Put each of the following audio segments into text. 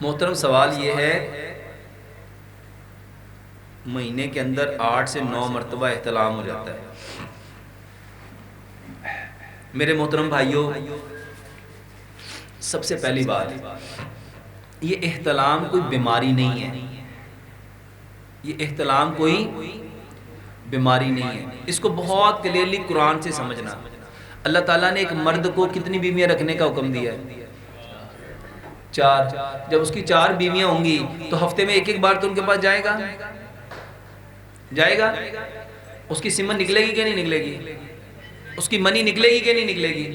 मोहतरम सवाल ये है, महीने के अंदर 8 से 9 मरतबा एहतलाम हो जाता है। मेरे मोहतरम भाइयों, सबसे पहली बात, ये एहतलाम कोई बीमारी नहीं है। ये एहतलाम कोई बीमारी नहीं है। इसको बहुत क्लियरली कुरान से समझना। अल्लाह ताला ने एक मर्द को कितनी बीवियां रखने का हुक्म दिया है? 4। जब उसकी 4 बीवियां होंगी तो हफ्ते में एक एक बार तो उनके पास जाएगा। उसकी सिमन निकलेगी कि नहीं निकलेगी? उसकी मनी निकलेगी कि नहीं निकलेगी?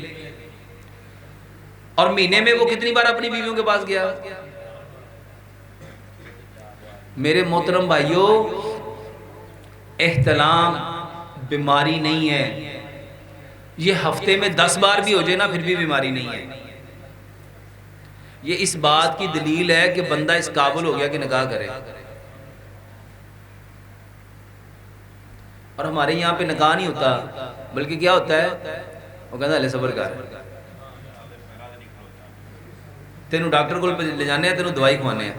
और महीने में वो कितनी बार अपनी बीवियों के पास गया? मेरे मोहतरम भाइयों, एहतलाम बीमारी नहीं है। ये हफ्ते में 10 बार भी हो जाए ना, फिर भी बीमारी नहीं है। ये इस बात की दलील है कि बंदा इस काबिल हो गया कि निकाह करे। और हमारे यहाँ पे निकाह नहीं होता, बल्कि क्या होता है? वो कहता है सबर कर, तेनू डॉक्टर को ले जाने हैं, तेनू दवाई खवाने हैं।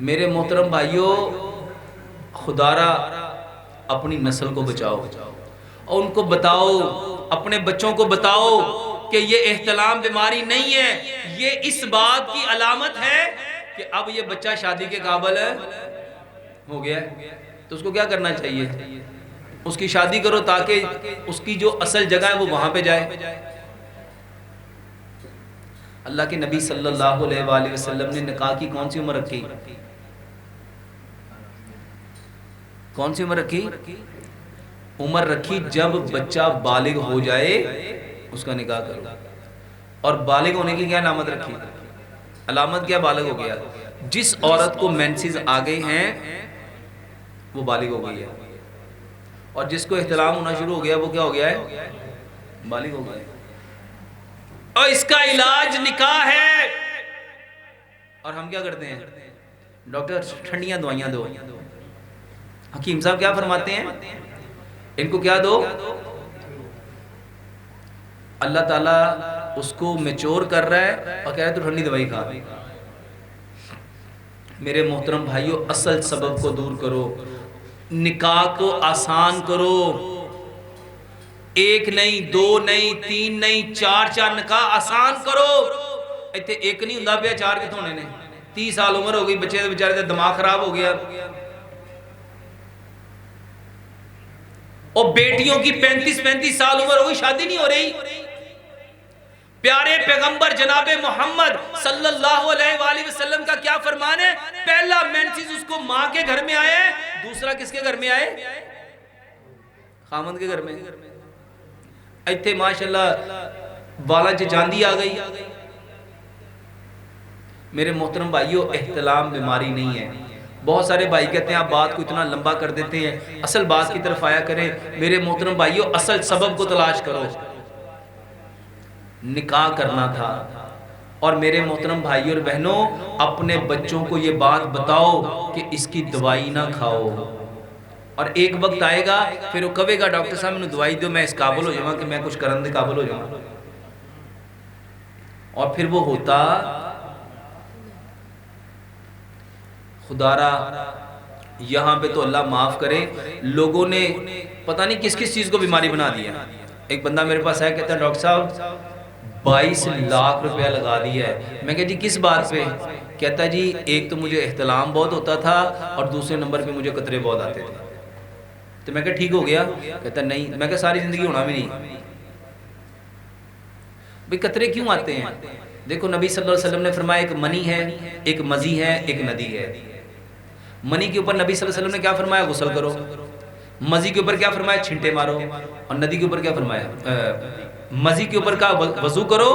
मेरे मोहतरम भाइयों, खुदारा अपनी नस्ल को बचाओ और उनको बताओ, अपने बच्चों को बताओ कि ये एहतलाम बीमारी नहीं है। ये इस बात की अलामत है कि अब ये बच्चा शादी के काबिल हो गया है। तो उसको क्या करना चाहिए? उसकी शादी करो ताकि उसकी जो असल जगह है वो वहां पे जाए। अल्लाह के नबी सल्लल्लाहु अलैहि वसल्लम ने निकाह की कौन सी उम्र रखी? कौन सी उम्र रखी? उम्र रखी जब बच्चा बालिग हो जाए उसका निकाह करो। और बालिग होने की क्या अलामत रखी? अलामत क्या बालिग हो गया? जिस औरत को मेंसेस आ गए हैं वो बालिग हो गई है, और जिसको एहतलाम होना शुरू हो गया वो क्या हो गया है? बालिग हो गया है। और इसका इलाज निकाह है। और हम क्या करते हैं? डॉक्टर ठंडियां दवाइयां दो। हकीम साहब क्या फरमाते हैं? इनको क्या दो? अल्लाह ताला उसको मैच्योर कर रहा है और कह रहा है तू ठंडी दवाई खा। मेरे मोहतरम भाइयों, असल सबब को दूर करो, निकाह को आसान करो। 1 नहीं, 2 नहीं, 3 नहीं, 4 निकाह आसान करो। इतने एक नहीं हुंदा पिया, 4 कितों होने ने? 30 साल उम्र हो गई, बच्चे बेचारे का दिमाग खराब हो गया। और बेटियों की 35-35 साल उम्र हो गई, शादी नहीं हो रही। प्यारे पैगंबर जनाबे मोहम्मद सल्लल्लाहु अलैहि वसल्लम का क्या फरमान है? पहला मेंसेस उसको मां के घर में आए, दूसरा किसके घर में आए? खामद के घर में। इत्थे माशाल्लाह वाला च चांदी आ गई। मेरे मोहतरम भाइयों, एहतलाम बीमारी नहीं है। बहुत सारे भाई कहते हैं आप बात को इतना लंबा कर देते हैं, असल बात की तरफ आया करें। मेरे मोहतरम भाइयों, असल सबब को तलाश करो। निकाह करना था। और मेरे मोहतरम भाइयों और बहनों, अपने बच्चों को ये बात बताओ कि इसकी दवाई ना खाओ। और एक वक्त आएगा फिर वो कहेगा डॉक्टर साहब मैंने दवाई दो, मैं इस काबिल हो जाऊंगा कि मैं कुछ करने के काबिल हो जाऊंगा। और फिर वो होता खुदारा। यहाँ पे तो अल्लाह माफ करे, लोगों ने पता नहीं किस किस चीज को बीमारी बना दिया। एक बंदा मेरे पास आया, कहता है डॉक्टर साहब 22 लाख रुपया लगा दिया है। मैं कहा जी किस बात पे? कहता जी एक तो मुझे एहतलाम बहुत होता था और दूसरे नंबर पे मुझे कतरे बहुत आते थे। तो मैं कहा ठीक हो गया? कहता नहीं। मैं कहा सारी जिंदगी होना भी नहीं। भाई कतरे क्यों आते हैं? देखो नबी सल्लल्लाहु अलैहि वसल्लम ने फरमाया एक मनी है, एक मजी है, एक नदी है। मनी के ऊपर नबी सल्लल्लाहु अलैहि वसल्लम ने क्या फरमाया? गुस्ल करो। मजी के ऊपर क्या फरमाया? छिंटे मारो। और नदी के ऊपर क्या फरमाया? मजी के ऊपर का वजू करो,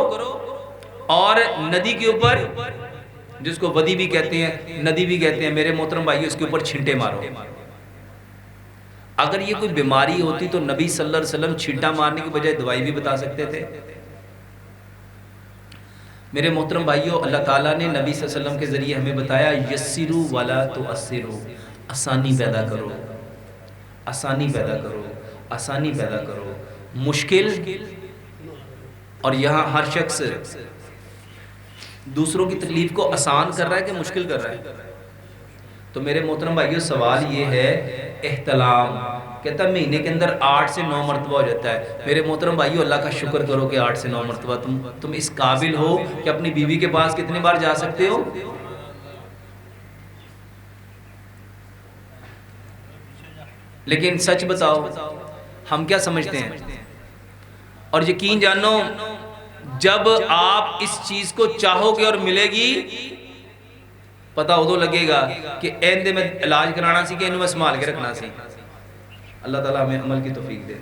और नदी के ऊपर, जिसको वदी भी कहते हैं, नदी भी कहते हैं, मेरे मोहतरम भाइयों, इसके ऊपर छिंटे मारो। अगर ये कोई बीमारी होती तो नबी सल्लल्लाहु अलैहि वसल्लम छींटा मारने की बजाय दवाई भी बता सकते थे। मेरे मोहतरम भाइयों, अल्लाह ताला ने नबी सल्लल्लाहु अलैहि वसल्लम के जरिए हमें बताया यस्सिरू वला तुअस्सिरू, आसानी पैदा करो, आसानी पैदा करो, आसानी पैदा करो। मुश्किल, और यहाँ हर शख्स दूसरों की तकलीफ को आसान कर रहा है कि मुश्किल कर रहा है? तो मेरे मोहतरम भाइयों, सवाल ये है, एहतलाम कहता है महीने के अंदर 8 से 9 मरतबा हो जाता है। मेरे मोहतरम भाइयों, अल्लाह का शुक्र करो कि 8 से 9 मरतबा तुम इस काबिल हो कि अपनी बीवी के पास कितनी बार जा सकते हो? लेकिन सच बताओ, हम क्या समझते हैं? और यकीन जानो, जब आप इस चीज को चाहोगे और मिलेगी, पता उदो लगेगा कि एंदे में इलाज कराना सी कि इन्हें संभाल के रखना सी। अल्लाह ताला हमें अमल की तौफीक दे।